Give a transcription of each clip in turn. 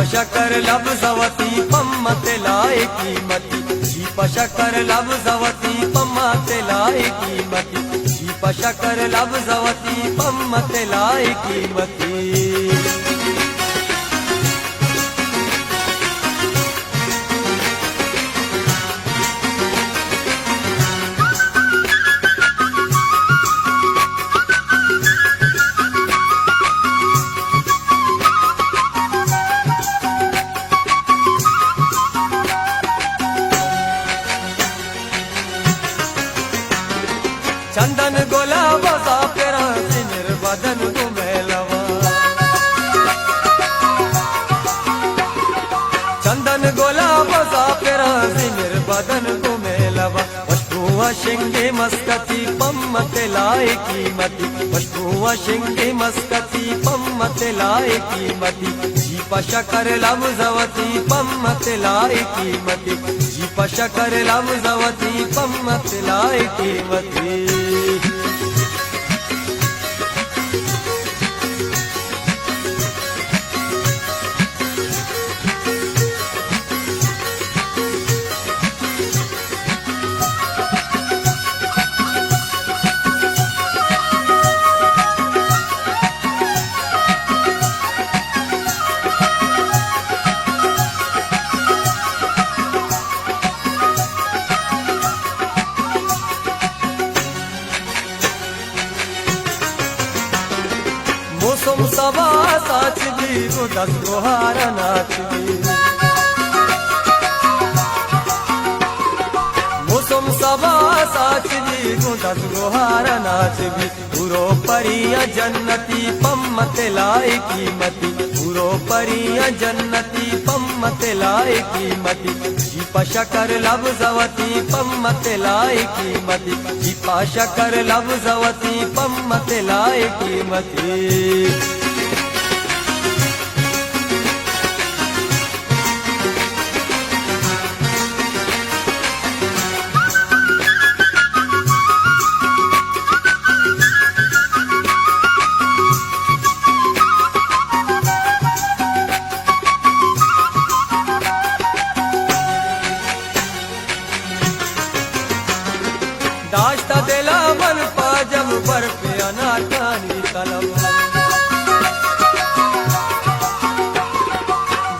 शककर लब जवती पम्मा तेलाए कीमती, जीप शककर लब जवती पम्मा तेलाए कीमती, जीप शककर लब जवती पम्मा तेलाए कीमती। चंदन गोला बसा पेरा सिमिर बदन गुमेलवा, चंदन गोला बसा पेरा सिमिर बदन गुमेलवा। वशुआ शिंगे मस्कती पम्मा तेलाए कीमती, वशुआ शिंगे मस्कती पम्मा तेलाए कीमती, जीप शककर लब जवती पम्मा तेलाए कीमती, जीप शककर लब जवती पम्मा तेलाए कीमती। मौसम सवा साचवी वो दस गोहारा नाचवी, मौसम सवा साचवी वो दस गोहारा नाचवी। पूरो परिया जन्नती पम्मा तेलाए कीमती, पूरो परिया जन्नती पम्मा तेलाए कीमती, जीप शककर लब जवती पम्मा तेलाए कीमती, जीप शककर लब जवती पम्मा तेलाए कीमती। दाश्ता दिला मन पाजम पर पे अनारकानी तलब,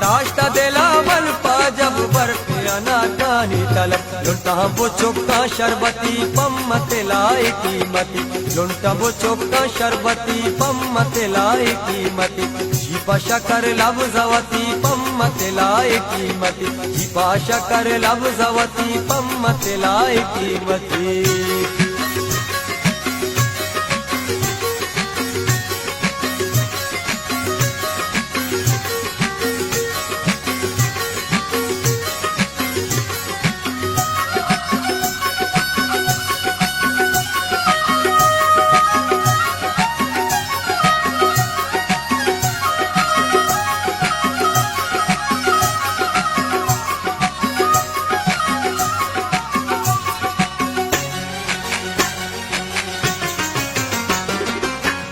दाश्ता दिला मन पाजम पर पे अनारकानी तलब। लुंटा वो चौका शरबती पम्मा तेलाए कीमती, लुंटा वो चौका शरबती पम्मा तेलाए कीमती, जीप शककर लब जवती पम्मा तेलाए कीमती, जीप शककर लब जवती पम्मा तेलाए कीमती।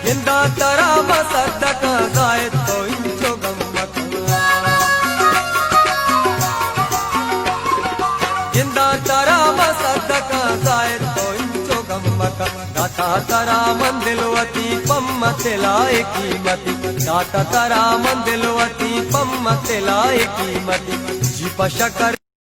जिंदा तरा मसदक जायद तो इंचो गम्मत, जिंदा तरा मसदक जायद तो इंचो गम्मत। दाता तरा मंदिलवती पम्मा तेलाए कीमती, दाता तरा मंदिलवती पम्मा तेलाए कीमती, जीप शककर